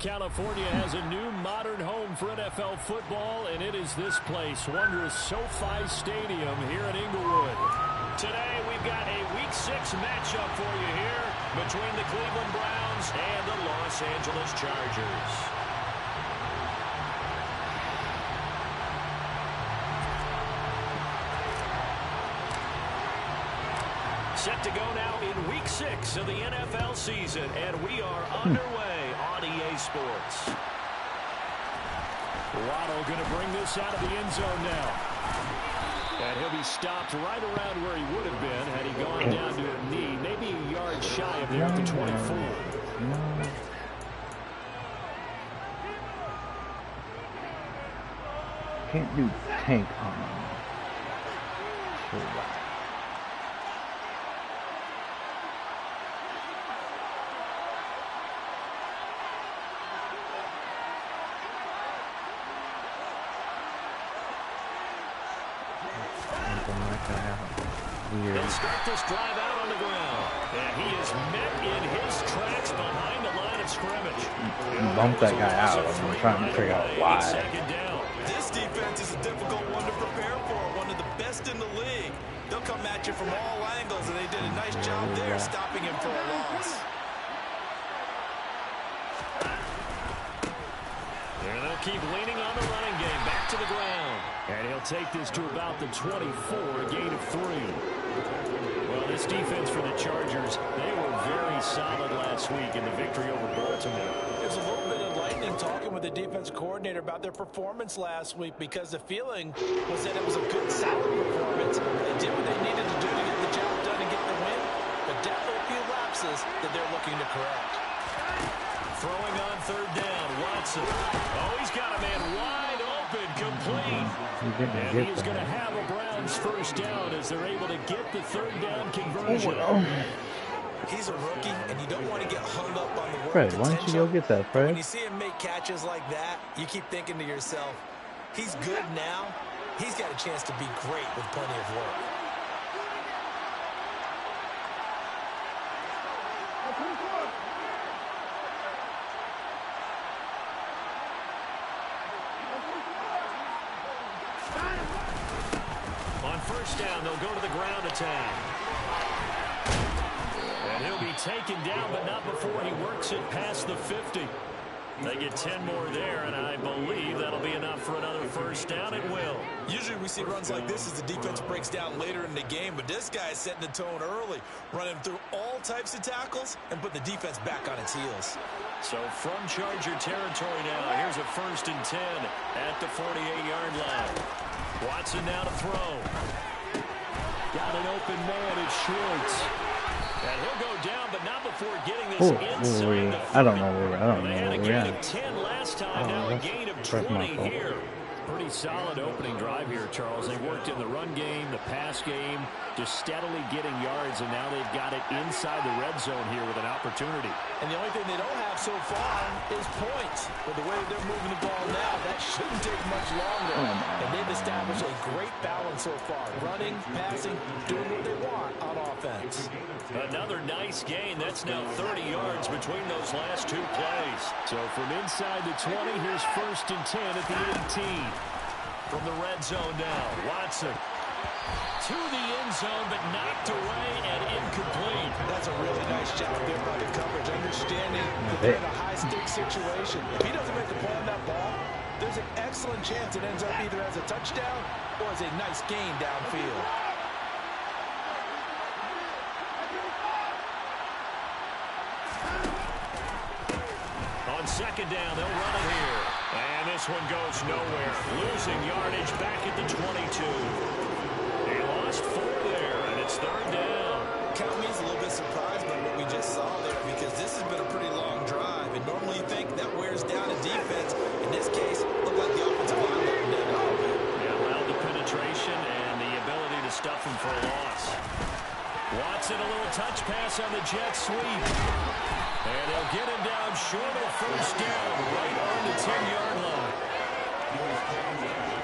California has a new modern home for NFL football, and it is this place, wondrous SoFi Stadium here in Inglewood. Today, we've got a Week 6 matchup for you here between the Cleveland Browns and the Los Angeles Chargers. Set to go now in Week 6 of the NFL season, and we are underway on EA Sports. Waddle going to bring this out of the end zone now. And he'll be stopped right around where he would have been had he gone down to a knee, maybe a yard shy of there at the 24. Can't do tank on him. They'll start this drive out on the ground. And he is met in his tracks behind the line of scrimmage. Bump that guy out. I'm trying to figure out why. This defense is a difficult one to prepare for. One of the best in the league. They'll come at you from all angles, and they did a nice job there stopping him for a loss. And they'll keep leaning on the running game. Back to the ground. And he'll take this to about the 24, a gain of 3. Well, this defense for the Chargers, they were very solid last week in the victory over Baltimore. It's a little bit enlightening talking with the defense coordinator about their performance last week, because the feeling was that it was a good, solid performance. They did what they needed to do to get the job done and get the win, but definitely a few lapses that they're looking to correct. Throwing on third down, Watson. Oh, he's got a man wide open, complete. And he's going to have a Browns first down as they're able to get the third down conversion. He's a rookie, and you don't want to get hung up on the word Fred, why don't you go get that, Fred? When you see him make catches like that, you keep thinking to yourself, he's good now. He's got a chance to be great with plenty of work. First down, they'll go to the ground attack. And he'll be taken down, but not before he works it past the 50. They get 10 more there, and I believe that'll be enough for another first down. It will. Usually we see runs like this as the defense breaks down later in the game, but this guy is setting the tone early, running through all types of tackles and put the defense back on its heels. So from Charger territory now, here's a 1st and 10 at the 48-yard line. Watson now to throw. Got an open man, it's Schwartz. And he'll go down, but not before getting this inside the 40. I don't know where we're at. They had a gain of 10 last time, now a gain of 20 here. Pretty solid opening drive here, Charles. They worked in the run game, the pass game, just steadily getting yards, and now they've got it inside the red zone here with an opportunity. And the only thing they don't have so far is points. With the way they're moving the ball now, that shouldn't take much longer. And they've established a great balance so far. Running, passing, doing what they want on offense. Another nice gain. That's now 30 yards between those last 2 plays. So from inside the 20, here's 1st and 10 at the 18. From the red zone now, Watson to the end zone, but knocked away and incomplete. That's a really nice job there by the coverage, understanding that they're in a high-stakes situation. If he doesn't make a play on that ball, there's an excellent chance it ends up either as a touchdown or as a nice gain downfield. On second down, they'll run it here. And this one goes nowhere. Losing yardage back at the 22. They lost 4 there, and it's third down. Count me's a little bit surprised by what we just saw there, because this has been a pretty long drive, and normally you think that wears down a defense. In this case, it looked like the offensive line let them down a little bit. Yeah, well, the penetration and the ability to stuff them for a loss. Watson, a little touch pass on the jet sweep. And they'll get him down short of first down, right on the 10-yard line.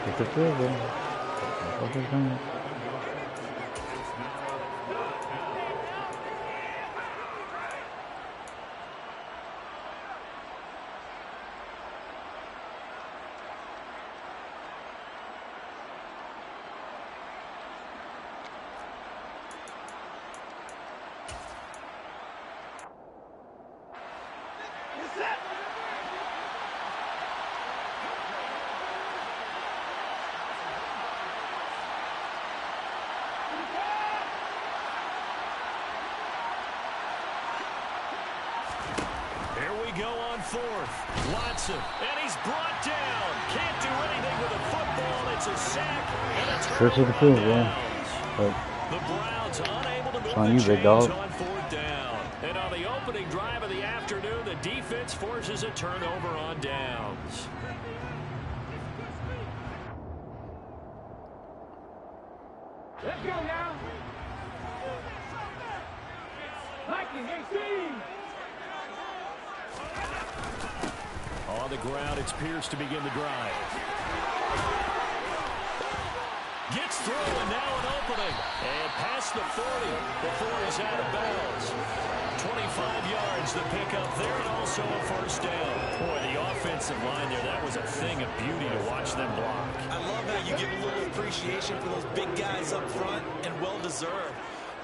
It's a field goal. 4th. Watson, and he's brought down. Can't do anything with a football. It's a sack, and a turnover on downs. The Browns unable to move the chains on 4th down. And on the opening drive of the afternoon, the defense forces a turnover on downs. Let's go now. Lightning, on the ground, it's Pierce to begin the drive. Gets through, and now an opening. And past the 40 before he's out of bounds. 25 yards to pick up there, and also a first down. Boy, the offensive line there, that was a thing of beauty to watch them block. I love how you give a little appreciation for those big guys up front, and well-deserved.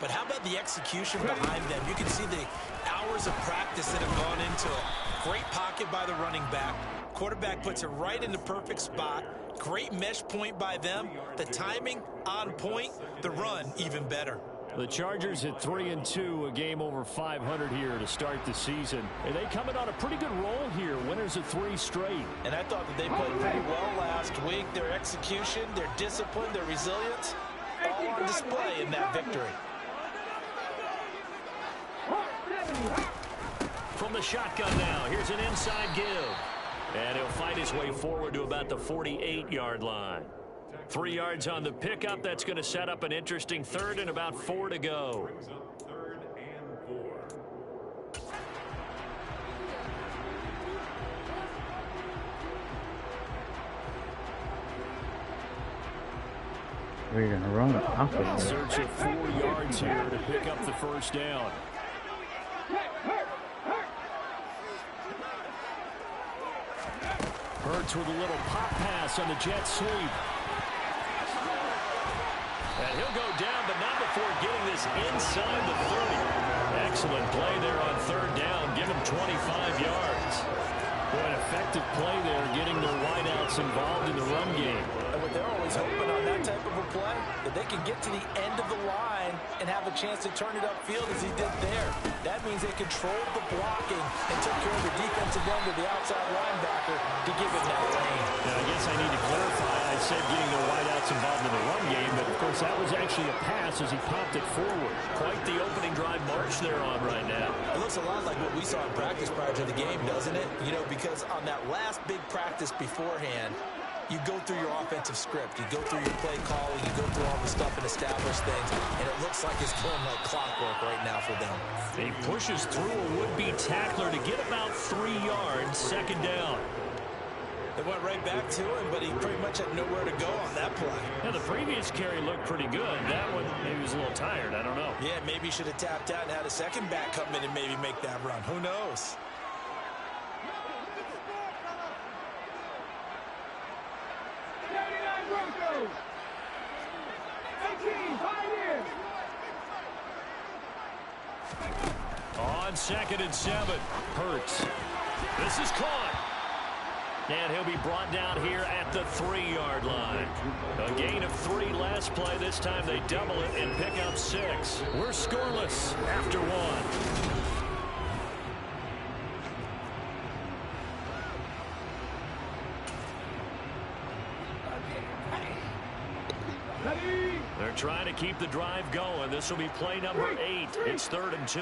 But how about the execution behind them? You can see the hours of practice that have gone into it. Great pocket by the running back. Quarterback puts it right in the perfect spot. Great mesh point by them. The timing on point. The run even better. The Chargers at 3-2, a game over 500 here to start the season. And they coming on a pretty good roll here. Winners of 3 straight. And I thought that they played pretty well last week. Their execution, their discipline, their resilience, all on display in that victory. From the shotgun now, here's an inside give. And he'll fight his way forward to about the 48-yard line. 3 yards on the pickup. That's going to set up an interesting 3rd and about 4 to go. We're going to run it off of it. Search of 4 yards here to pick up the first down. Hurts with a little pop pass on the jet sweep. And he'll go down, but not before getting this inside the 30. Excellent play there on 3rd down. Give him 25 yards. Boy, an effective play there, getting their wideouts involved in the run game. And what they're always hoping on that type of a play, that they can get to the end of the line and have a chance to turn it upfield as he did there. That means they controlled the blocking and took care of the defensive end of the outside linebacker to give him that lane. Now, I guess I need to clarify. I said getting their wideouts involved in the run game, but of course that was actually a pass as he popped it forward. Quite the opening drive march they're on right now. It looks a lot like what we saw in practice prior to the game, doesn't it? You know, because on that last big practice beforehand, you go through your offensive script. You go through your play calling. You go through all the stuff and establish things. And it looks like it's going like clockwork right now for them. He pushes through a would-be tackler to get about 3 yards, 2nd down. They went right back to him, but he pretty much had nowhere to go on that play. Yeah, the previous carry looked pretty good. That one, maybe he was a little tired. I don't know. Yeah, maybe he should have tapped out and had a second back come in and maybe make that run. Who knows? On 2nd and 7, Hurts. This is caught. And he'll be brought down here at the 3-yard line. A gain of 3 last play. This time they double it and pick up 6. We're scoreless after 1. They're trying to keep the drive going. This will be play number 8. It's 3rd and 2.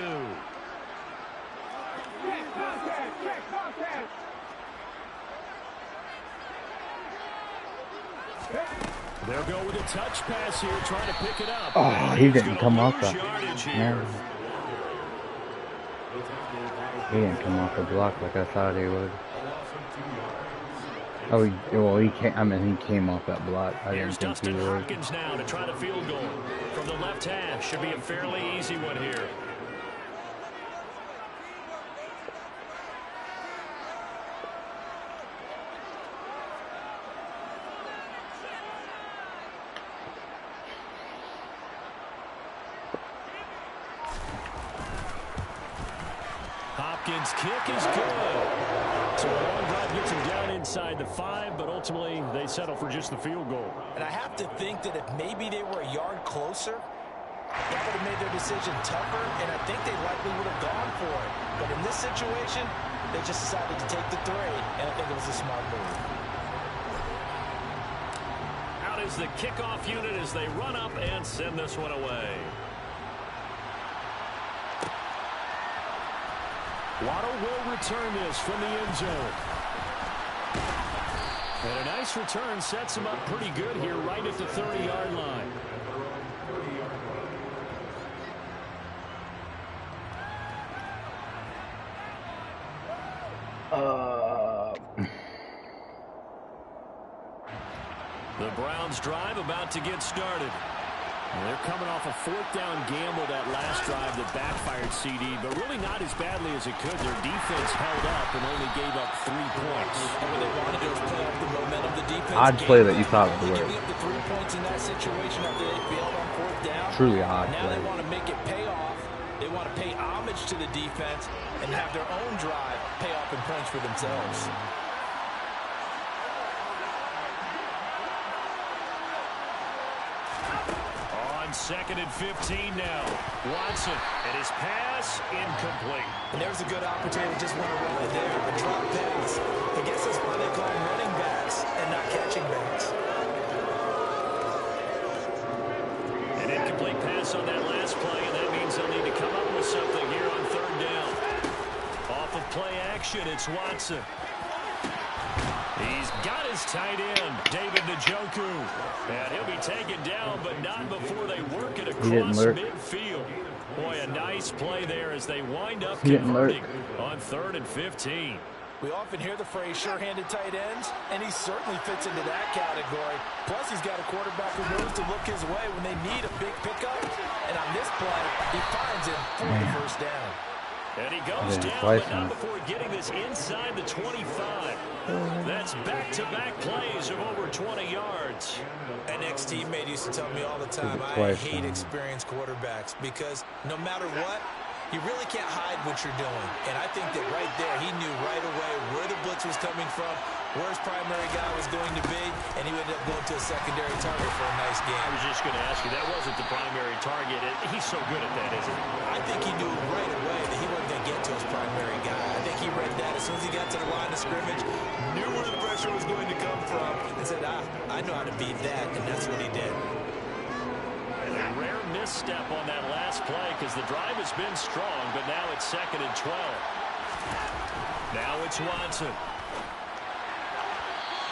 They'll go with a touch pass here, trying to pick it up. Oh, he didn't come off that. No. He didn't come off the block like I thought he would. Oh, well, he came. I mean, he came off that block. I didn't think he would. Here's Dustin Hopkins now to try the field goal from the left hash. Should be a fairly easy one here. Hopkins' kick is good. So a long drive gets him down inside the 5, but ultimately they settle for just the field goal. And I have to think that if maybe they were a yard closer, that would have made their decision tougher, and I think they likely would have gone for it. But in this situation, They just decided to take the 3, and I think it was a smart move. Out is the kickoff unit as they run up and send this one away. Waddle will return this from the end zone. And a nice return sets him up pretty good here right at the 30-yard line. The Browns drive about to get started. They're coming off a 4th down gamble that last drive that backfired CD, but really not as badly as it could. Their defense held up and only gave up 3 points. What they wanted to do is play off the momentum of the defense. Odd play that you thought would work. Giving up the 3 points in that situation after they failed on 4th down. Truly odd Now play. they want to make it pay off. They want to pay homage to the defense and have their own drive pay off in points for themselves. On 2nd and 15 now. Watson, and his pass incomplete. And there's a good opportunity to just want to run it there, but drop pass. I guess that's why they call them running backs and not catching backs. An incomplete pass on that last play, and that means they'll need to come up with something here on 3rd down. Off of play action, it's Watson. He's got his tight end, David Njoku. And he'll be taken down, but not before they work it across midfield. Boy, a nice play there as they wind up converting on 3rd and 15. We often hear the phrase sure-handed tight ends, and he certainly fits into that category. Plus, he's got a quarterback who knows to look his way when they need a big pickup. And on this play, he finds him for the 1st down. And he goes down, but not before getting this inside the 25. That's back-to-back plays of over 20 yards. An ex-teammate used to tell me all the time, I hate experienced quarterbacks because no matter what, you really can't hide what you're doing. And I think that right there, he knew right away where the blitz was coming from, where his primary guy was going to be, and he ended up going to a secondary target for a nice game. I was just going to ask you, that wasn't the primary target. He's so good at that, isn't he? I think he knew right away that he wasn't going to get to his primary guy. I think he read that as soon as he got to the line of scrimmage, knew where the pressure was going to come from, and said, I know how to beat that, and that's what he did. And a rare misstep on that last play because the drive has been strong, but now it's 2nd and 12. Now it's Watson.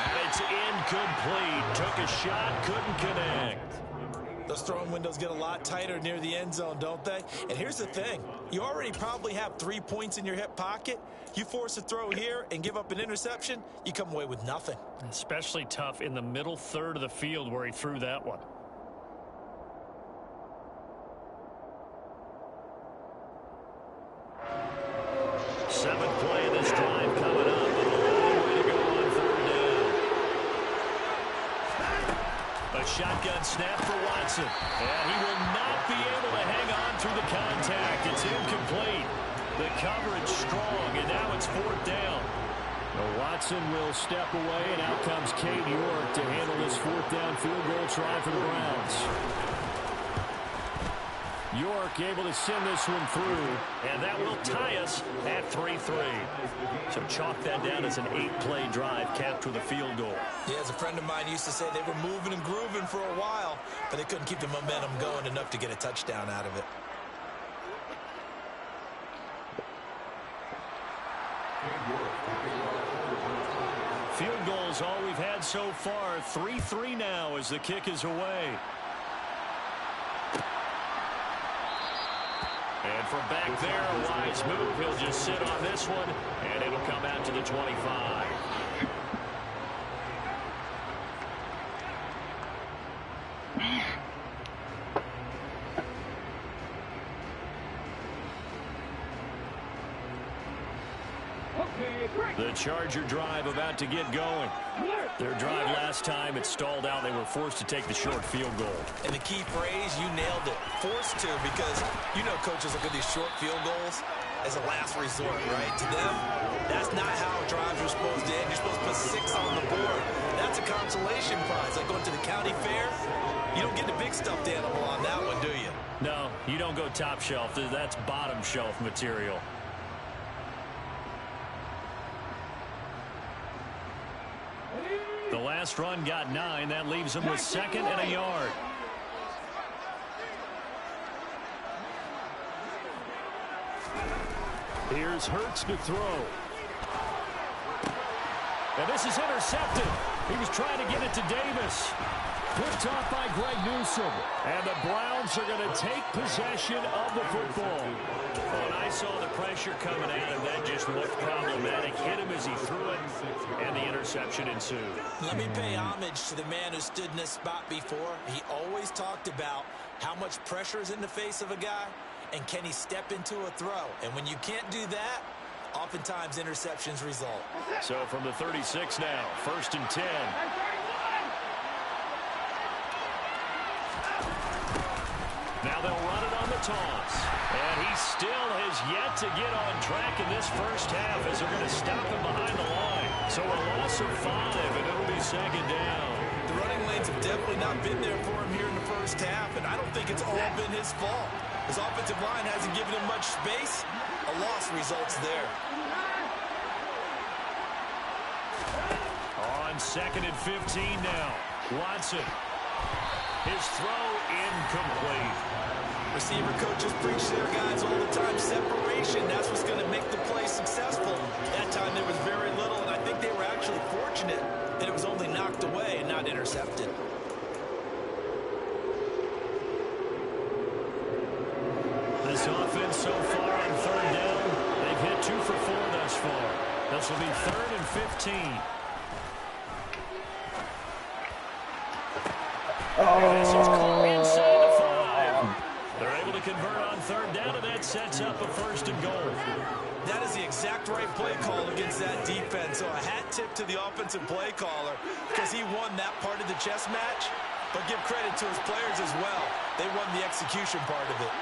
And it's incomplete. Took a shot, couldn't connect. Those throwing windows get a lot tighter near the end zone, don't they? And here's the thing. You already probably have 3 points in your hip pocket. You force a throw here and give up an interception, you come away with nothing. Especially tough in the middle 3rd of the field where he threw that one. Seventh play of this drive coming up, and a long way to go on 3rd down. A shotgun snap for Watson, and he will not be able to hang on through the contact. It's incomplete. The coverage strong, and now it's 4th down. Well, Watson will step away, and out comes Cade York to handle this 4th down field goal try for the Browns. York able to send this one through, and that will tie us at 3-3. So chalk that down as an 8-play drive capped with a field goal. Yeah, as a friend of mine used to say, they were moving and grooving for a while, but they couldn't keep the momentum going enough to get a touchdown out of it. Field goals all we've had so far. 3-3 now as the kick is away. And from back there, a wise move. He'll just sit on this one, and it'll come out to the 25. The Charger drive about to get going. Their drive last time, it stalled out. They were forced to take the short field goal. And the key phrase, you nailed it. Forced to, because you know coaches look at these short field goals as a last resort, right? To them, that's not how drives are supposed to end. You're supposed to put 6 on the board. That's a consolation prize. Like going to the county fair, you don't get the big stuffed animal on that one, do you? No, you don't go top shelf. That's bottom shelf material. last run got 9. That leaves him with 2nd and a yard. Here's Hurts to throw. And this is intercepted. He was trying to get it to Davis. Picked off by Greg Newsome. And the Browns are going to take possession of the football. When I saw the pressure coming at him, that just looked problematic. Hit him as he threw it, and the interception ensued. Let me pay homage to the man who stood in this spot before. He always talked about how much pressure is in the face of a guy, and can he step into a throw. And when you can't do that, oftentimes interceptions result. So from the 36 now, 1st and 10. Now they'll run it on the toss. And he still has yet to get on track in this first half as they're going to stop him behind the line. So a loss of 5, and it'll be 2nd down. The running lanes have definitely not been there for him here in the first half, and I don't think it's all been his fault. His offensive line hasn't given him much space. A loss results there. On 2nd and 15 now. Watson. His throw incomplete. Receiver coaches preach their guys all the time. Separation, that's what's going to make the play successful. That time there was very little, and I think they were actually fortunate that it was only knocked away and not intercepted. This offense so far on 3rd down, they've hit 2 for 4 thus far. This will be 3rd and 15. This is caught inside the 5. They're able to convert on 3rd down, and that sets up a 1st and goal. That is the exact right play call against that defense. So a hat tip to the offensive play caller because he won that part of the chess match. But give credit to his players as well. They won the execution part of it.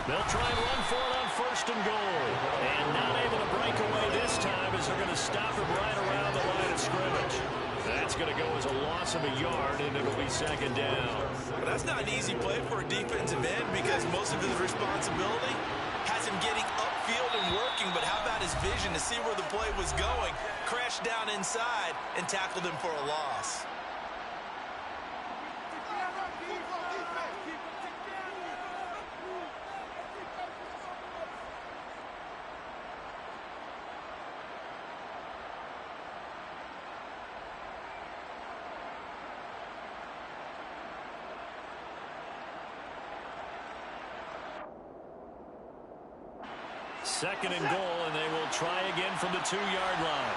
They'll try and run for it on 1st and goal. And not able to break away this time as they're going to stop him right around the line of scrimmage. That's going to go as a loss of a yard, and it'll be 2nd down. Well, that's not an easy play for a defensive end because most of his responsibility has him getting upfield and working. But how about his vision to see where the play was going, crashed down inside, and tackled him for a loss. Second and goal, and they will try again from the 2-yard line.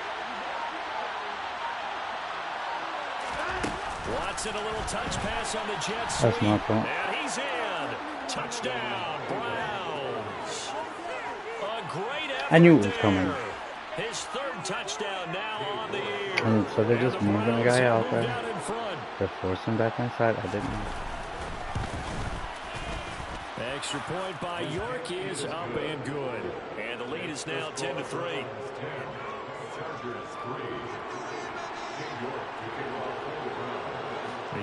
Watson, a little touch pass on the jet sweep. That's my fault. And he's in. Touchdown, Browns. A great effort. I knew it was coming. His 3rd touchdown now on the year. And so they're just moving the guy out there. They're forcing back inside. I didn't know. Extra point by York is up and good. And the lead is now 10-3.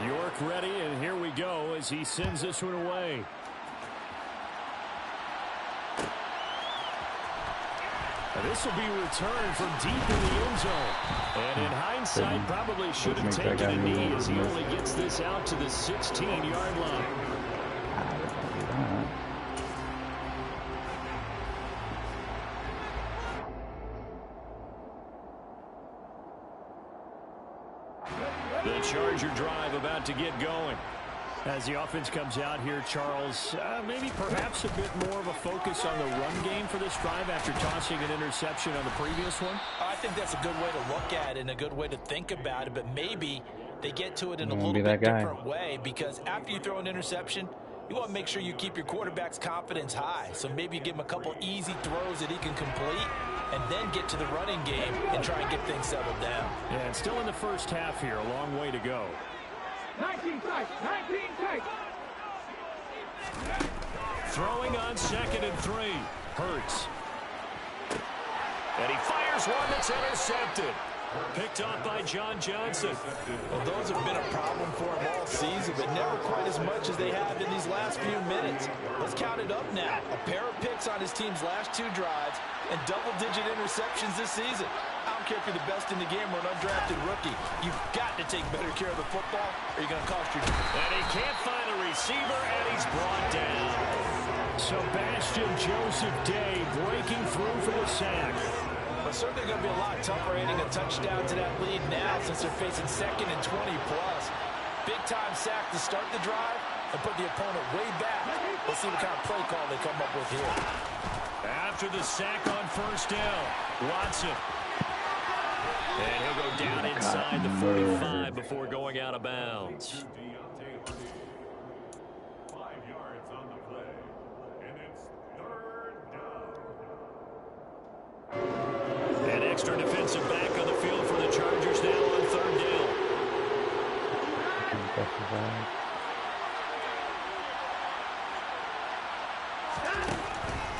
York ready, and here we go as he sends this one away. This will be returned from deep in the end zone. And in hindsight, probably should have taken a knee as he only gets this out to the 16-yard line. The Charger drive about to get going. As the offense comes out here, Charles, maybe perhaps a bit more of a focus on the run game for this drive after tossing an interception on the previous one? I think that's a good way to look at it and a good way to think about it, but maybe they get to it in a little bit different way because after you throw an interception, you want to make sure you keep your quarterback's confidence high. So maybe you give him a couple easy throws that he can complete and then get to the running game and try and get things settled down. Yeah, it's still in the first half here. A long way to go. 19 tight. 19 tight. Throwing on 2nd and 3. Hurts. And he fires one that's intercepted. Picked off by John Johnson. Well, those have been a problem for him all season, but never quite as much as they have in these last few minutes. Let's count it up now. A pair of picks on his team's last 2 drives and double-digit interceptions this season. I don't care if you're the best in the game or an undrafted rookie. You've got to take better care of the football or you're going to cost your team. And he can't find a receiver, and he's brought down. Sebastian Joseph Day breaking through for the sack. But certainly going to be a lot tougher hitting a touchdown to that lead now since they're facing 2nd and 20+. Big-time sack to start the drive and put the opponent way back. Let's see what kind of play call they come up with here. After the sack on first down, Watson. And he'll go down inside the 45 before going out of bounds. An extra defensive back on the field for the Chargers now on 3rd down.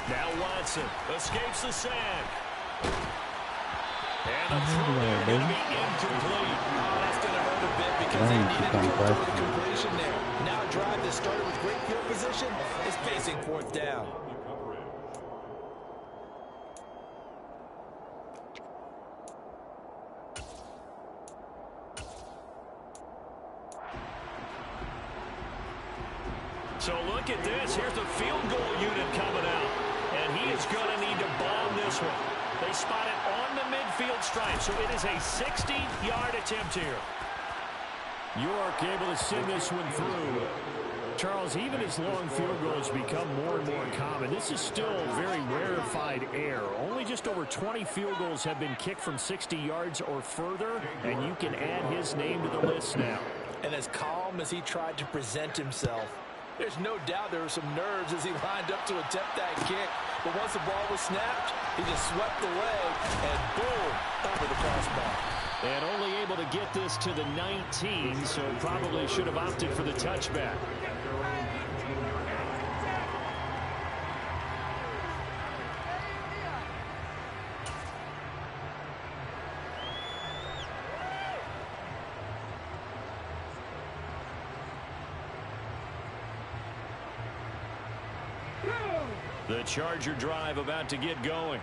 Now Watson escapes the sack. And the throw there going to be incomplete. That's going to hurt a bit because they needed to go for the completion there. Now a drive that started with great field position is facing 4th down. So look at this. Here's the field goal unit coming out. And he is going to need to bomb this one. They spot it on the midfield stripe. So it is a 60-yard attempt here. York able to send this one through. Charles, even as long field goals become more and more common, this is still very rarefied air. Only just over 20 field goals have been kicked from 60 yards or further, and you can add his name to the list now. And as calm as he tried to present himself, there's no doubt there were some nerves as he lined up to attempt that kick. But once the ball was snapped, he just swept away and boom, over the crossbar. And only able to get this to the 19, so probably should have opted for the touchback. The Charger drive about to get going.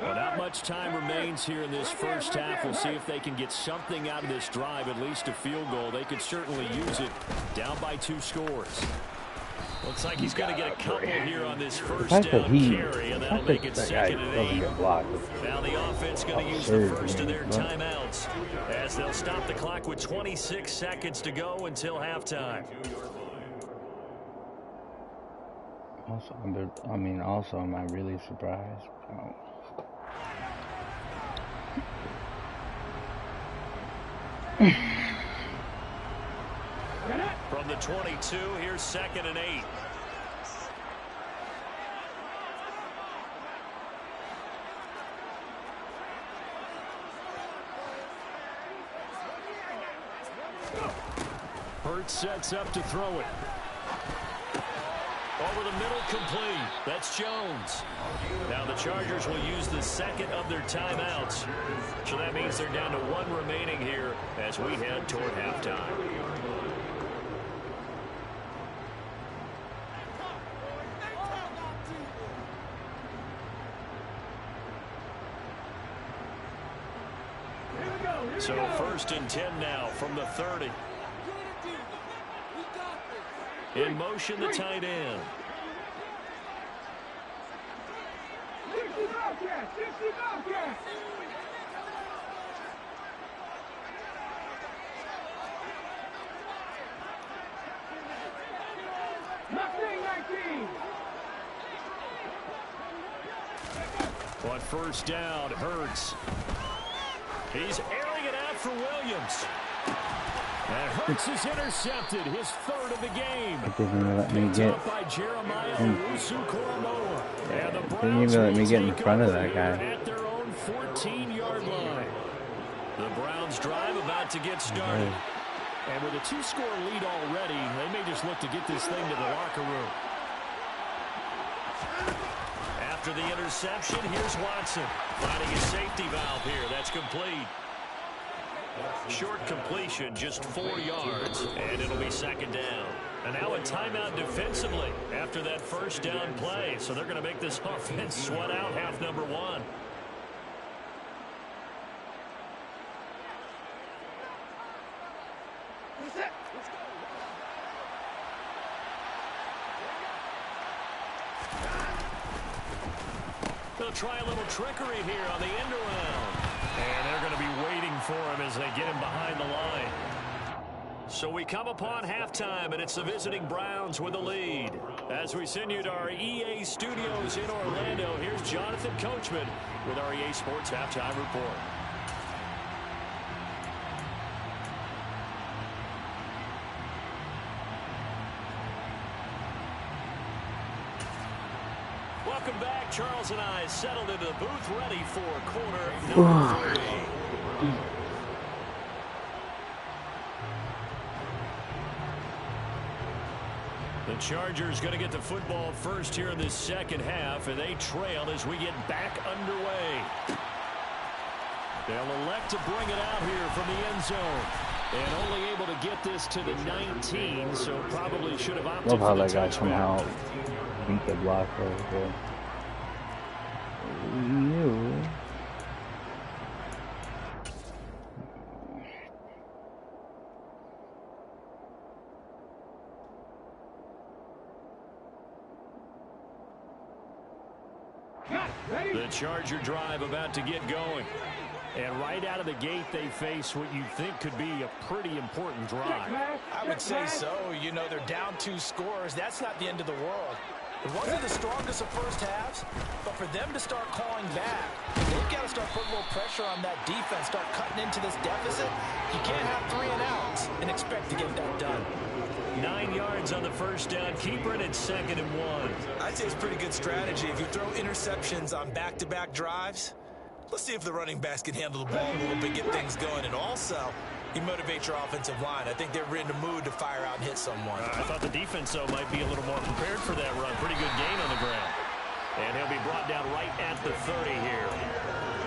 Well, not much time remains here in this first half. We'll see if they can get something out of this drive, at least a field goal. They could certainly use it down by 2 scores. Looks like he's going to get a couple here on this first down carry, and that'll make it 2nd and 8. Now the offense going to use the first of their timeouts as they'll stop the clock with 26 seconds to go until halftime. Also, am I really surprised? Oh. From the 22, here's 2nd and 8. Hurts sets up to throw it. Over the middle, complete. That's Jones. Now the Chargers will use the 2nd of their timeouts. So that means they're down to 1 remaining here as we head toward halftime. So 1st and 10 now from the 30. In motion, the tight end. On first down, Hurts. He's airing it out for Williams. And Hurts is intercepted, his 3rd of the game. Didn't even let me get in front of that guy. At their own 14-yard line. The Browns drive about to get started. And with a 2-score lead already, they may just look to get this thing to the locker room. After the interception, here's Watson. Finding a safety valve here. That's complete. Short completion, just 4 yards, and it'll be second down. And now a timeout defensively after that first down play. So they're going to make this offense sweat out half number 1. They'll try a little trickery here on the end around. And they're going to be waiting for him as they get him behind the line. So we come upon halftime, and it's the visiting Browns with a lead. As we send you to our EA studios in Orlando, here's Jonathan Coachman with our EA Sports Halftime Report. Welcome back. Charles and I settled into the booth ready for quarter number 3. The Chargers going to get the football first here in this second half, and they trail as we get back underway. They'll elect to bring it out here from the end zone. And only able to get this to the 19, so probably should have opted Love how for the that guy touchback. somehow beat the block over there. You. The Charger drive about to get going. And right out of the gate, they face what you think could be a pretty important drive. I would say so. You know, they're down 2 scores. That's not the end of the world. It wasn't the strongest of first halves, but for them to start clawing back, they've got to start putting a little pressure on that defense, start cutting into this deficit. You can't have 3 and outs and expect to get that done. 9 yards on the first down. Keeper it at 2nd and 1. I'd say it's pretty good strategy. If you throw interceptions on back-to-back drives, let's see if the running backs can handle the ball a little bit, get things going, and also you motivate your offensive line. I think they're in the mood to fire out and hit someone. I thought the defense, though, might be a little more prepared for that run. Pretty good gain on the ground. And he'll be brought down right at the 30 here.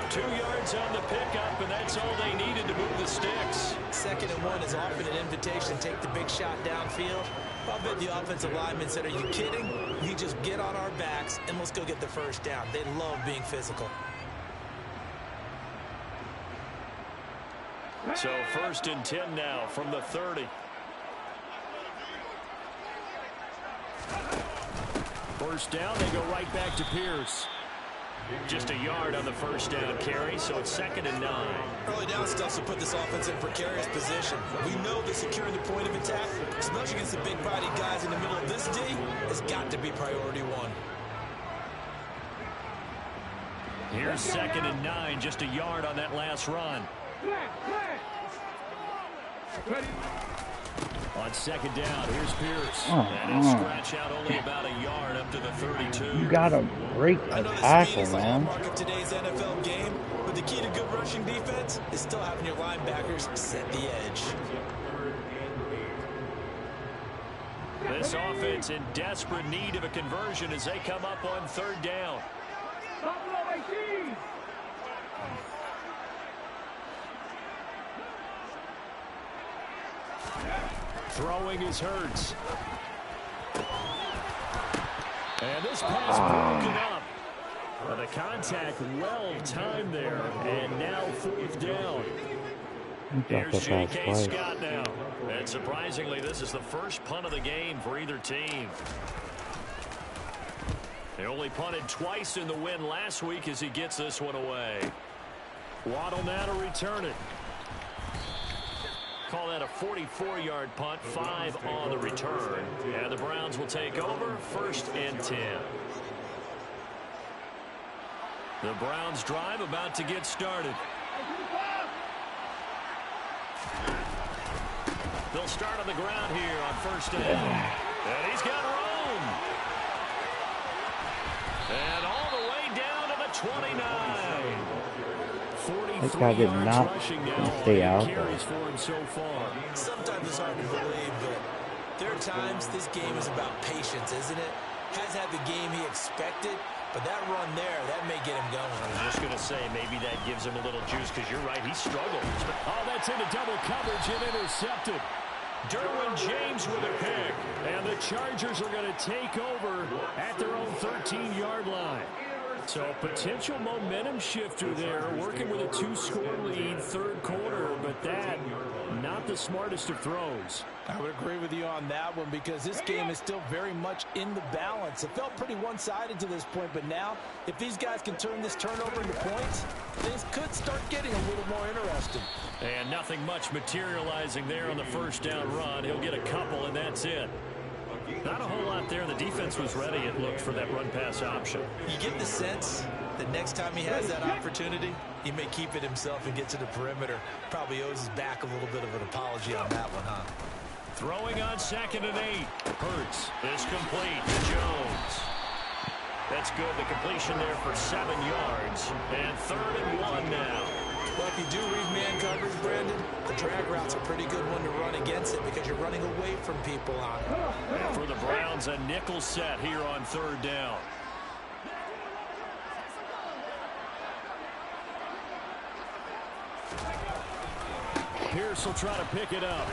2 yards on the pickup, and that's all they needed to move the sticks. 2nd and 1 is often an invitation to take the big shot downfield. I bet the offensive linemen said, are you kidding? You just get on our backs, and let's go get the first down. They love being physical. So 1st and 10 now from the 30. First down, they go right back to Pierce. Just a yard on the first down carry, so it's 2nd and 9. Early down stuff to put this offense in precarious position. We know that securing the point of attack, especially against the big-bodied guys in the middle of this D, has got to be priority 1. Here's 2nd and 9, just a yard on that last run. On 2nd down, here's Pierce. And he'll scratch out only about a yard up to the 32. You gotta break the tackle, man. Mark of today's NFL game, but the key to good rushing defense is still having your linebackers set the edge. This offense in desperate need of a conversion as they come up on 3rd down. Throwing is Hurts. And this pass broken up. The contact well timed there. And now 4th down. Here's J.K. Scott now. And surprisingly, this is the first punt of the game for either team. They only punted twice in the win last week as he gets this one away. Waddle now to return it. Call that a 44-yard punt, 5 on the return. And the Browns will take over, 1st and 10. The Browns drive about to get started. They'll start on the ground here on 1st down. And he's got room. And all the way down to the 29. This guy did not stay out. For him so far. Sometimes it's hard to believe, but there are times this game is about patience, isn't it? Has had the game he expected, But that run there, that may get him going. I was just going to say, maybe that gives him a little juice, because you're right, he struggled. Oh, that's into double coverage and intercepted. Derwin James with a pick. And the Chargers are going to take over at their own 13-yard line. So potential momentum shifter there, working with a 2-score lead, third quarter, but that, not the smartest of throws. I would agree with you on that one, because this game is still very much in the balance. It felt pretty one-sided to this point, but now if these guys can turn this turnover into points, things could start getting a little more interesting. And nothing much materializing there on the first down run. He'll get a couple, and that's it. Not a whole lot there. The defense was ready, it looked, for that run-pass option. You get the sense that next time he has that opportunity, he may keep it himself and get to the perimeter. Probably owes his back a little bit of an apology on that one, huh? Throwing on 2nd and 8. Hurts. This complete to Jones. That's good. The completion there for 7 yards. And 3rd and 1 now. Well, if you do read man coverage, Brandon, the drag route's a pretty good one to run against it because you're running away from people on it. And for the Browns, a nickel set here on 3rd down. Pierce will try to pick it up.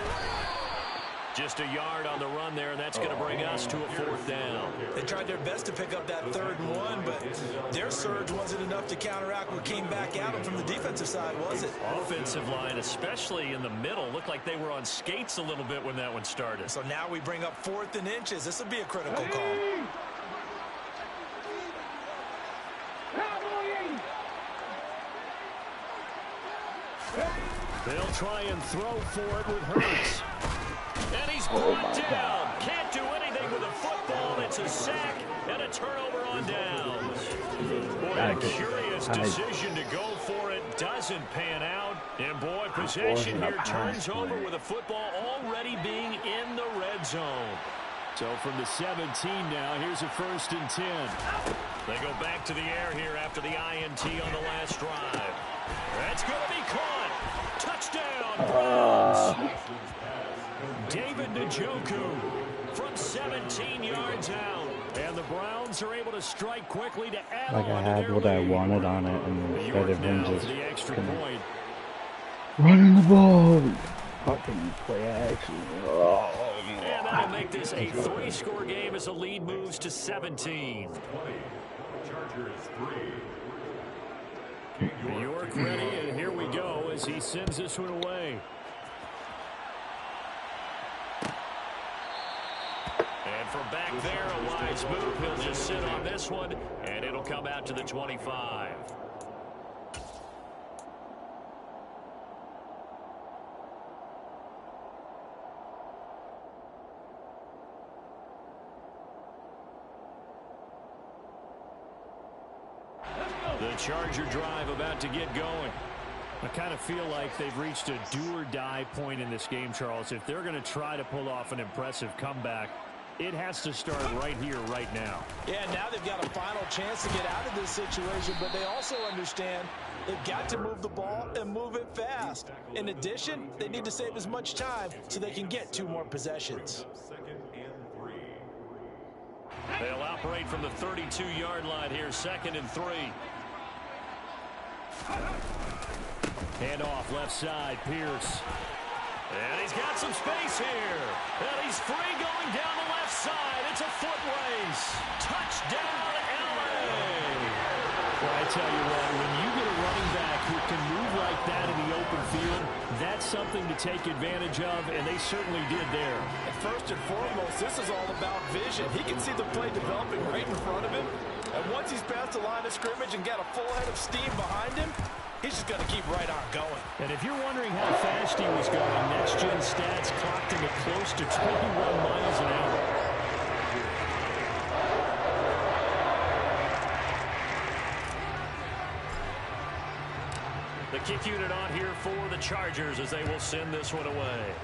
Just a yard on the run there, and that's going to bring us to a 4th down. They tried their best to pick up that 3rd and 1, but their surge wasn't enough to counteract what came back at them from the defensive side, was it? Offensive line, especially in the middle, looked like they were on skates a little bit when that one started. So now we bring up 4th and inches. This will be a critical call. They'll try and throw for it with Hurts. And he's brought down. Can't do anything with a football. It's a sack and a turnover on downs. Boy, a curious decision to go for it. Doesn't pan out. And boy, possession here turns over with a football already being in the red zone. So from the 17 now, here's a 1st and 10. They go back to the air here after the INT on the last drive. That's going to be caught. Touchdown, Browns. David Njoku from 17 yards out. And the Browns are able to strike quickly to add like on I had what I wanted on it, and instead of him just the extra point. running the ball. Fucking play action. And that'll make this a 3-score game as the lead moves to 17. York ready, and here we go as he sends this one away. And from back there, a wise move. He'll just sit on this one, and it'll come out to the 25. The Charger drive about to get going. I kind of feel like they've reached a do-or-die point in this game, Charles. If they're going to try to pull off an impressive comeback, it has to start right here, right now. Yeah, now they've got a final chance to get out of this situation, but they also understand they've got to move the ball and move it fast. In addition, they need to save as much time so they can get 2 more possessions. They'll operate from the 32-yard line here, 2nd and 3. Hand off left side, Pierce. And he's got some space here. And he's free going down the left side. It's a foot race. Touchdown, LA. Well, I tell you what, when you get a running back who can move like that in the open field, that's something to take advantage of, and they certainly did there. And first and foremost, this is all about vision. He can see the play developing right in front of him. And once he's past the line of scrimmage and got a full head of steam behind him, he's just going to keep right on going. And if you're wondering how fast he was going, next-gen stats clocked him at close to 21 miles an hour. The kick unit on here for the Chargers as they will send this one away.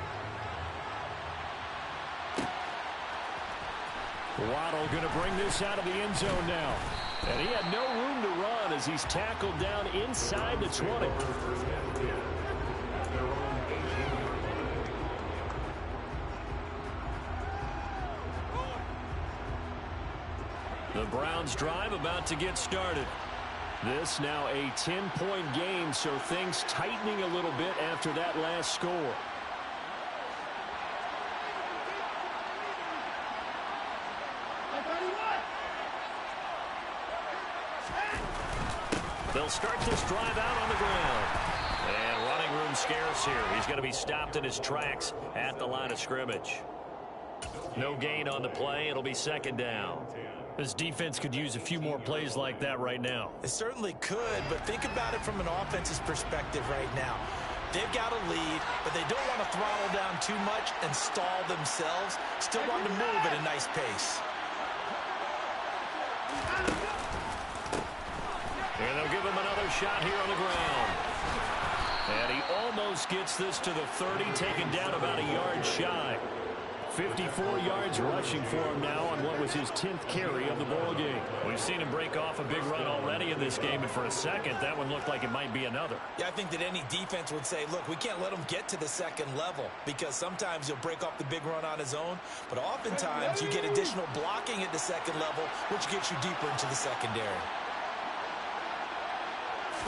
Waddle going to bring this out of the end zone now. And he had no room to run as he's tackled down inside the 20. The Browns Browns drive about to get started. This now a 10-point game, so things tightening a little bit after that last score. They'll start this drive out on the ground. And running room scarce here. He's going to be stopped in his tracks at the line of scrimmage. No gain on the play. It'll be second down. This defense could use a few more plays like that right now. It certainly could, but think about it from an offense's perspective right now. They've got a lead, but they don't want to throttle down too much and stall themselves. Still want to move at a nice pace. And they'll give him another shot here on the ground. And he almost gets this to the 30, taken down about a yard shy. 54 yards rushing for him now on what was his 10th carry of the ball game. We've seen him break off a big run already in this game, and for a second, that one looked like it might be another. Yeah, I think that any defense would say, look, we can't let him get to the second level because sometimes he'll break off the big run on his own, but oftentimes you get additional blocking at the second level, which gets you deeper into the secondary.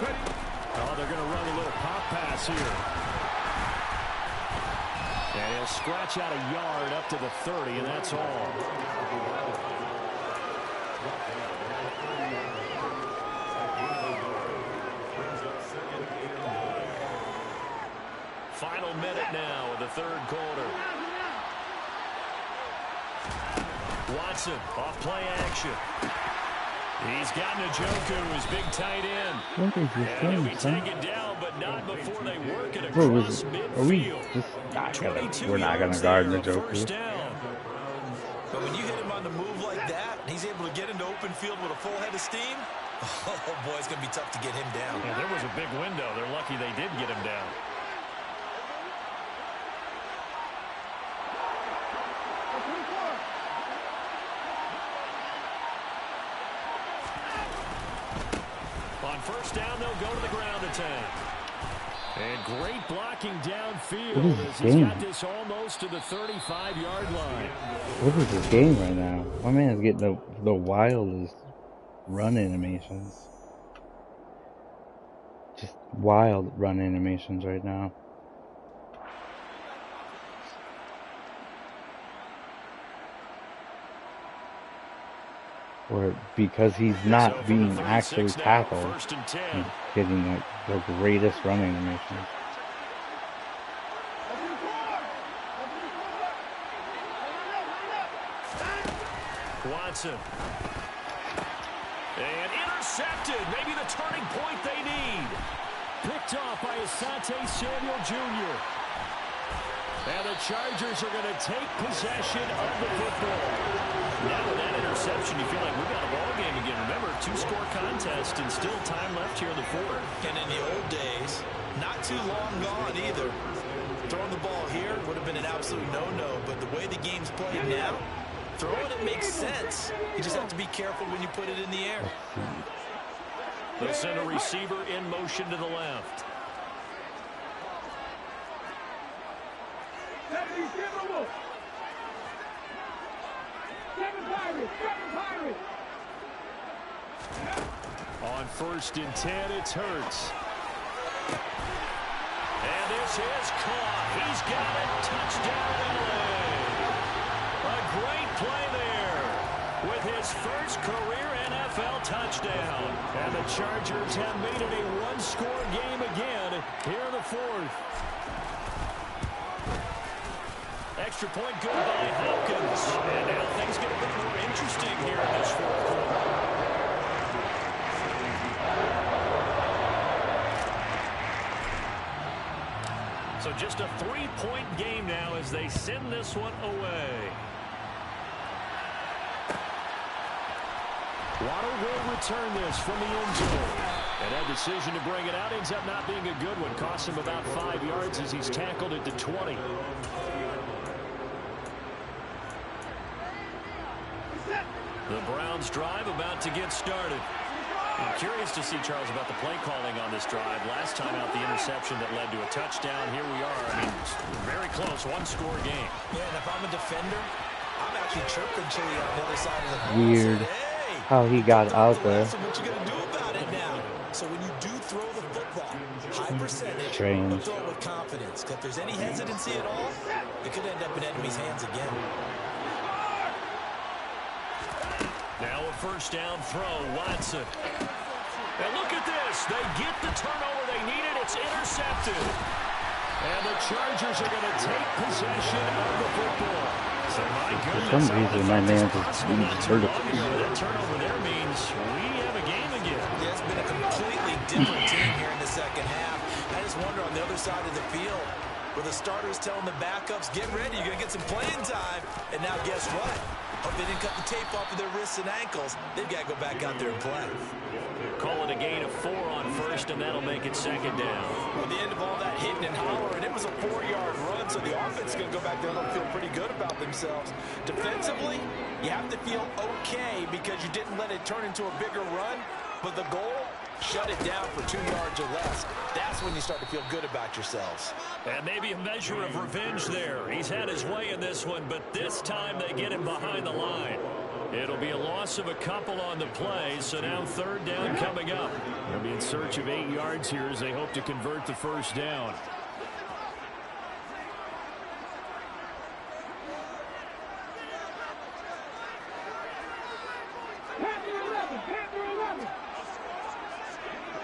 Oh, they're going to run a little pop pass here. And he'll scratch out a yard up to the 30, and that's all. Final minute now of the third quarter. Watson off play action. He's got Njoku, his big tight end. What is this And game, he'll be son? taken down, but not before they work it What was across it? Are we midfield. just not gonna? 22 We're not gonna yards guard there, Njoku. first down. But when you hit him on the move like that, and he's able to get into open field with a full head of steam, oh boy, it's going to be tough to get him down. Yeah, there was a big window. They're lucky they did get him down. On first down, they'll go to the ground attack. And great blocking downfield What is as this he's game? got this almost to the 35-yard line. What is this game right now? My man is getting the wildest run animations. Just wild run animations right now. Or because he's not So from being the 36 actually now, tackled, first and 10. he's getting like the greatest run animations. Watson. And intercepted. Maybe the turning point they need. Picked off by Asante Samuel Jr. And the Chargers are going to take possession of the football. Now with that interception, you feel like we've got a ball game again. Remember, 2-score contest and still time left here in the fourth. And in the old days, not too long gone either. Throwing the ball here would have been an absolute no-no, but the way the game's played now, throwing it makes sense. You just have to be careful when you put it in the air. They'll send a receiver in motion to the left. On first and 10, it's Hurts. And this is caught. He's got it. Touchdown, LA. A great play there with his first career NFL touchdown. And the Chargers have made it a one-score game again here in the fourth. Extra point good by Hopkins. And now things get a bit more interesting here in this fourth quarter. So just a 3-point game now as they send this one away. Waddle will return this from the end zone. And that decision to bring it out ends up not being a good one. Costs him about 5 yards as he's tackled at the 20. The Browns drive about to get started. I'm curious to see, Charles, about the play calling on this drive. Last time out, the interception that led to a touchdown. Here we are. I mean, very close, one-score game. Yeah, and if I'm a defender, I'm actually chirping Chili on the other side of the ball. Weird. Hey, how he got out there. What you gonna do about it now? So when you do throw the football, high percentage, Strange. but throw it with confidence. If there's any hesitancy at all, it could end up in enemy's hands again. Now a first down throw, Watson. And look at this. They get the turnover they needed. It's intercepted. And the Chargers are going to take possession of the football. So my goodness. For some reason, my man just vertical. That turnover there means we have a game again. Yeah, it's been a completely different team here in the second half. I just wonder on the other side of the field, where the starters telling the backups, get ready, you're going to get some playing time. And now guess what? Hope they didn't cut the tape off of their wrists and ankles. They've got to go back out there and play. Call it a gain of 4 on first, and that'll make it second down. Well, at the end of all that hitting and hollering, it was a 4-yard run, so the offense is going to go back there and feel pretty good about themselves. Defensively, you have to feel okay because you didn't let it turn into a bigger run, but the goal, shut it down for 2 yards or less. That's when you start to feel good about yourselves. And maybe a measure of revenge there. He's had his way in this one, but this time they get him behind the line. It'll be a loss of a couple on the play, so now third down coming up. They'll be in search of 8 yards here as they hope to convert the first down. Panther 11, Panther 11.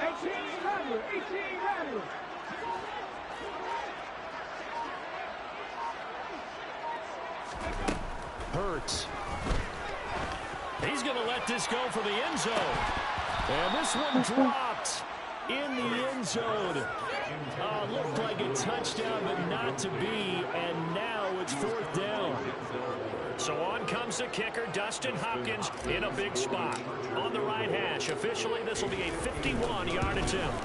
18 Rattler, 18 Rattler. Hurts. He's going to let this go for the end zone. And this one dropped in the end zone. Looked like a touchdown, but not to be. And now it's fourth down. So on comes the kicker, Dustin Hopkins, in a big spot. On the right hash. Officially, this will be a 51-yard attempt.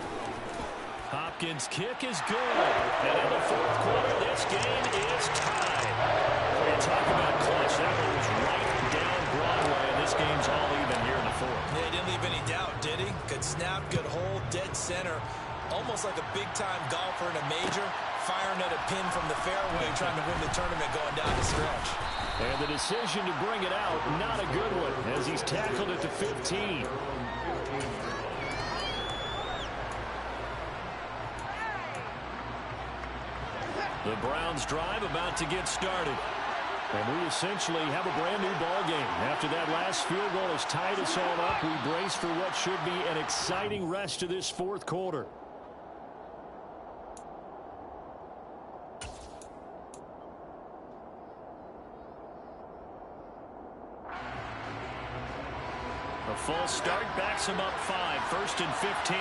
Hopkins' kick is good. And in the fourth quarter, this game is tied. And talk about clutch. That one was right down Broadway, and this game's all even here in the fourth. Yeah, he didn't leave any doubt, did he? Good snap, good hold, dead center. Almost like a big-time golfer in a major, firing at a pin from the fairway, trying to win the tournament going down the stretch. And the decision to bring it out, not a good one, as he's tackled it to 15. The Browns drive about to get started. And we essentially have a brand new ball game. After that last field goal has tied us all up, we brace for what should be an exciting rest of this fourth quarter. A false start backs him up 5, first and 15.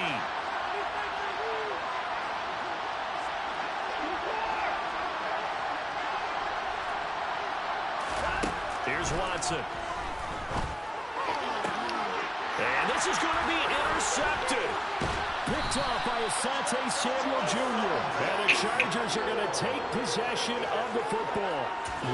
Here's Watson. And this is going to be intercepted. Picked off by Asante Samuel Jr. And the Chargers are going to take possession of the football.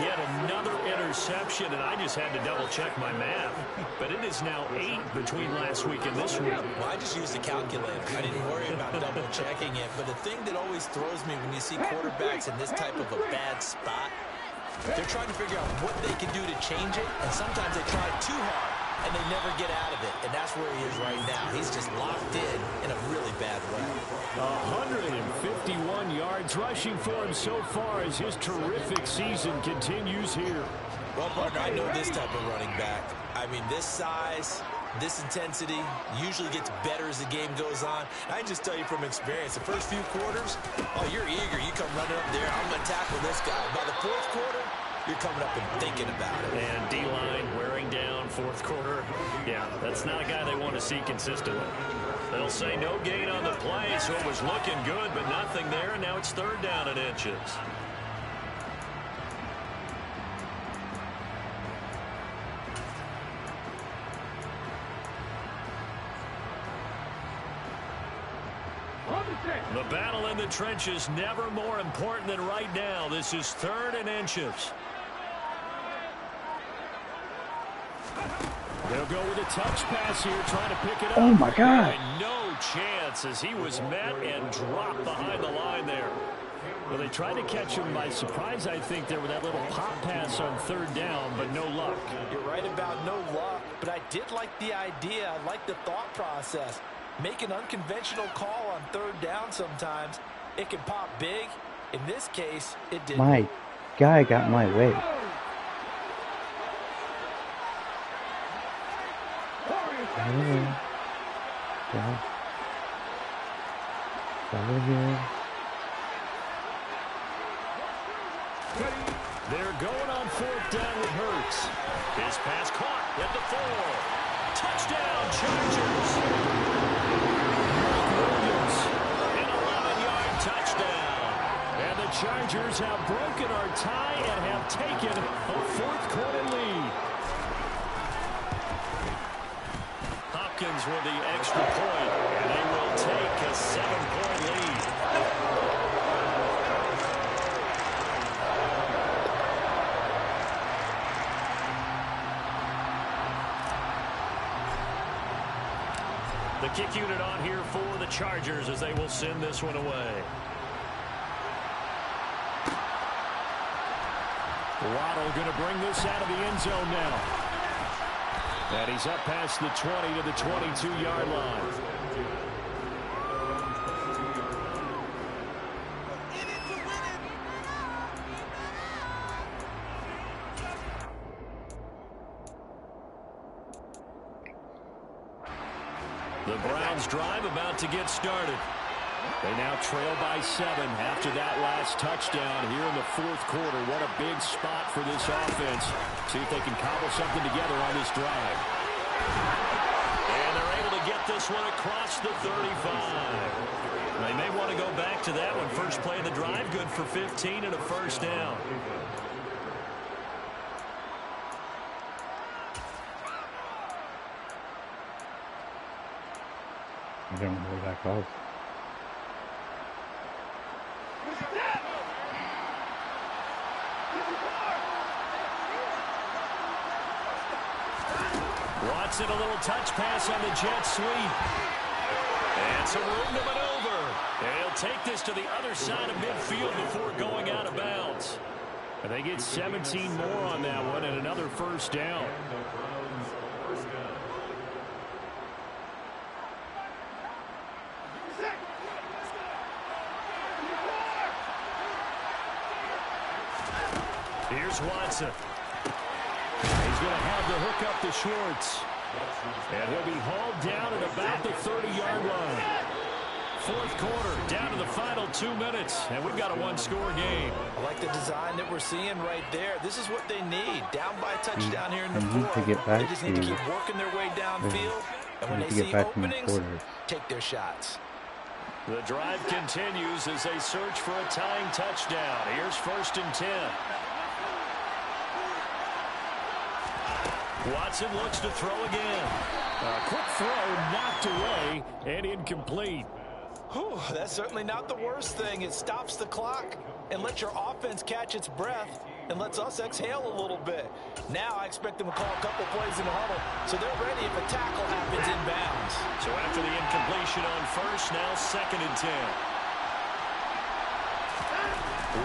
Yet another interception, and I just had to double-check my math. But it is now 8 between last week and this week. Well, I just used a calculator. I didn't worry about double-checking it. But the thing that always throws me when you see quarterbacks in this type of a bad spot, they're trying to figure out what they can do to change it, and sometimes they try too hard, and they never get out of it, and that's where he is right now. He's just locked in a really bad way. 151 yards rushing for him so far as his terrific season continues here. Well, partner, I know this type of running back. I mean, this size, this intensity usually gets better as the game goes on. I can just tell you from experience, the first few quarters, oh, you're eager. You come running up there, I'm going to tackle this guy. By the fourth quarter, you're coming up and thinking about it. And D-line wearing down fourth quarter. Yeah, that's not a guy they want to see consistently. They'll say no gain on the play, so it was looking good, but nothing there, and now it's third down and inches. The battle in the trenches never more important than right now. This is third and inches. They'll go with a touch pass here, trying to pick it up. Oh, my God. And no chance as he was met and dropped behind the line there. Well, they tried to catch him by surprise, I think, there with that little pop pass on 3rd down, but no luck. You're right about no luck, but I did like the idea. I like the thought process. Make an unconventional call on 3rd down sometimes. It can pop big. In this case, it didn't. My guy got my way. Over here. They're going on 4th down with Hurts. His pass caught at the 4. Touchdown, Chargers. Williams, an 11-yard touchdown. And the Chargers have broken our tie and have taken a 4th quarter lead. Hopkins with the extra point, and they will take a 7-point lead. The kick unit on here for the Chargers as they will send this one away. Waddle going to bring this out of the end zone now. And he's up past the 20 to the 22-yard line. The Browns drive about to get started. They now trail by 7 after that last touchdown here in the 4th quarter. What a big spot for this offense. See if they can cobble something together on this drive. And they're able to get this one across the 35. They may want to go back to that one. First play of the drive, good for 15 and a 1st down. I don't know what that calls. Watson, a little touch pass on the jet sweep. And some room to maneuver. And he'll take this to the other side of midfield before going out of bounds. And they get 17 more on that one and another 1st down. Here's Watson. He's going to have the hook up to Schwartz. And he'll be hauled down at about the 30-yard line. 4th quarter, down to the final 2 minutes. And we've got a 1-score game. I like the design that we're seeing right there. This is what they need. Down by a touchdown here in the 4th. They just need to keep working their way downfield. And when they see openings, take their shots. The drive continues as they search for a tying touchdown. Here's 1st and 10. Watson looks to throw again. A quick throw knocked away and incomplete. Whew, that's certainly not the worst thing. It stops the clock and lets your offense catch its breath and lets us exhale a little bit. Now I expect them to call a couple plays in the huddle so they're ready if a tackle happens inbounds. So after the incompletion on 1st, now 2nd and 10.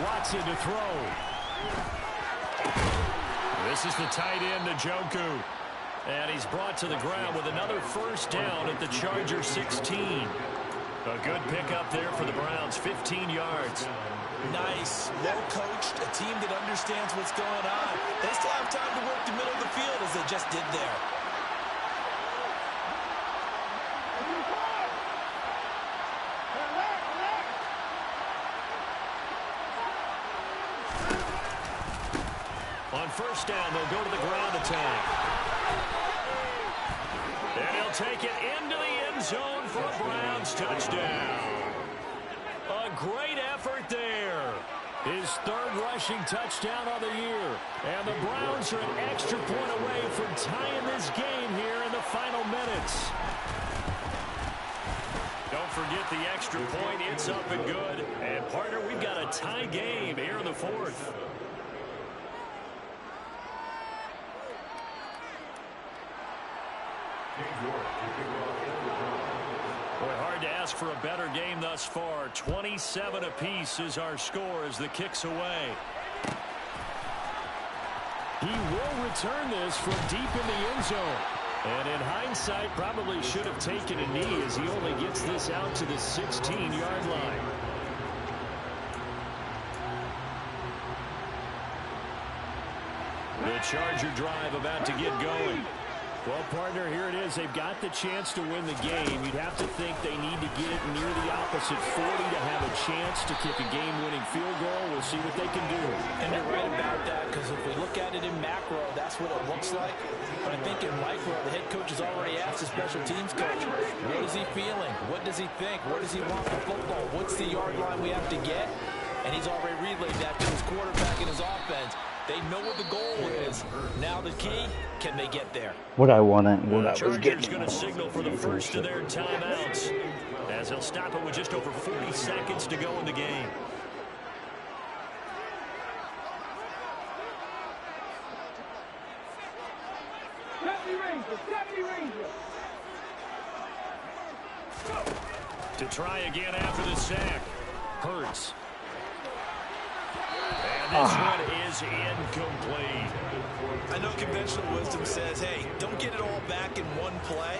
Watson to throw. This is the tight end, Njoku. And he's brought to the ground with another 1st down at the Charger 16. A good pickup there for the Browns, 15 yards. Nice, well-coached, a team that understands what's going on. They still have time to work the middle of the field as they just did there. On 1st down, they'll go to the ground attack. And he'll take it into the end zone for a Browns touchdown. A great effort there. His 3rd rushing touchdown of the year. And the Browns are an extra point away from tying this game here in the final minutes. Don't forget the extra point. It's up and good. And, partner, we've got a tie game here in the 4th. Boy, hard to ask for a better game thus far. 27 apiece is our score as the kick's away. He will return this from deep in the end zone. And in hindsight, probably should have taken a knee as he only gets this out to the 16-yard line. The Charger drive about to get going. Well, partner, here it is. They've got the chance to win the game. You'd have to think they need to get it near the opposite 40 to have a chance to kick a game-winning field goal. We'll see what they can do. And you're right about that, because if we look at it in macro, that's what it looks like. But I think in micro, the head coach has already asked the special teams coach, what is he feeling? What does he think? Where does he want the football? What's the yard line we have to get? And he's already relayed that to his quarterback and his offense. They know what the goal is. Now the key, can they get there? What I wanted, what I was getting. Chargers going to signal for the first of their timeouts, as they'll stop it with just over 40 seconds to go in the game. To try again after the sack. Hurts. And this one is incomplete. I know conventional wisdom says, hey, don't get it all back in one play.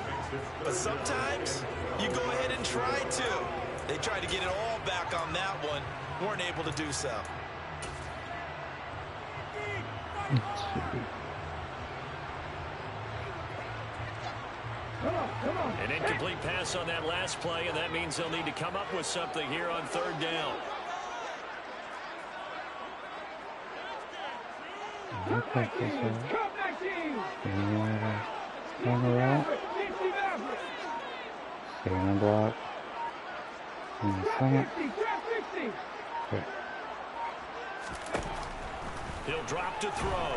But sometimes you go ahead and try to. They tried to get it all back on that one. Weren't able to do so. An incomplete pass on that last play, and that means they'll need to come up with something here on third down. Okay, corner route. Stay on the block. And slam it. Okay. He'll drop to throw.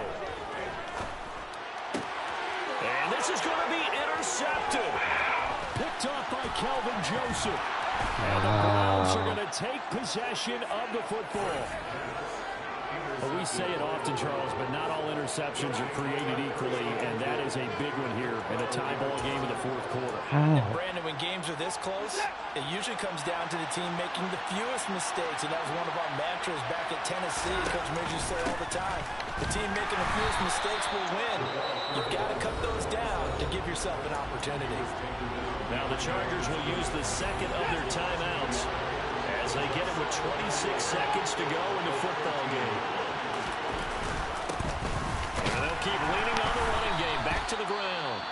And this is going to be intercepted. Picked off by Kelvin Joseph. And the Browns are going to take possession of the football. Well, we say it often, Charles, but not all interceptions are created equally, and that is a big one here in a tie ball game in the fourth quarter. And Brandon, when games are this close, it usually comes down to the team making the fewest mistakes, and that was one of our mantras back at Tennessee. Coach Midge used to say all the time, the team making the fewest mistakes will win. You've got to cut those down to give yourself an opportunity. Now the Chargers will use the second of their timeouts as they get it with 26 seconds to go in the football game. Keep leaning on the running game. Back to the ground.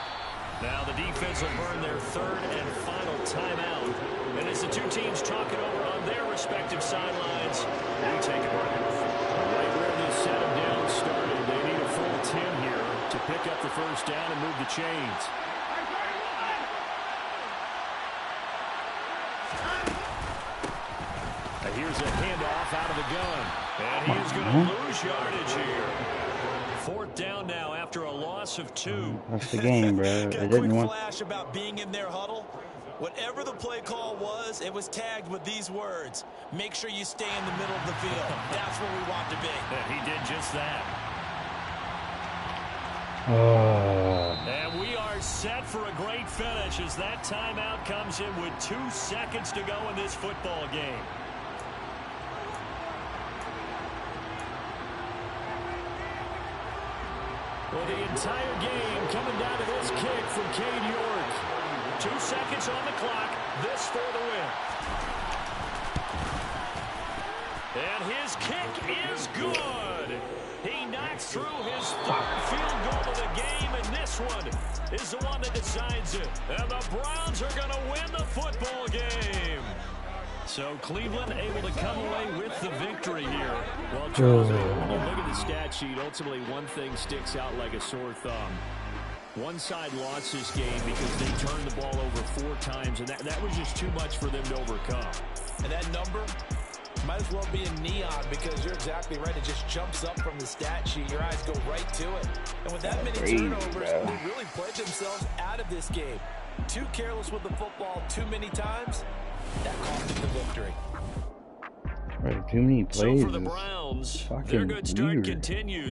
Now the defense will burn their third and final timeout. And as the two teams talk it over on their respective sidelines, we take a break. Right where this set them down started, they need a full 10 here to pick up the first down and move the chains. Now here's a handoff out of the gun. And he is going to lose yardage here. Fourth down now after a loss of 2. That's the game, bro. I didn't want. Flash about being in their huddle. Whatever the play call was, it was tagged with these words: make sure you stay in the middle of the field. That's where we want to be. And he did just that. And we are set for a great finish as that timeout comes in with 2 seconds to go in this football game. Well, the entire game coming down to this kick from Cade York. 2 seconds on the clock. This for the win. And his kick is good. He knocks through his third field goal of the game, and this one is the one that decides it. And the Browns are going to win the football game. So Cleveland able to come away with the victory here. Well, Charles, when you look at the stat sheet, ultimately one thing sticks out like a sore thumb. One side lost this game because they turned the ball over 4 times, and that was just too much for them to overcome. And that number might as well be in neon, because you're exactly right. It just jumps up from the stat sheet. Your eyes go right to it. And with that many turnovers, they really played themselves out of this game. Too careless with the football too many times. That cost them the victory. Right, too many plays. So for the Browns, their good start continues.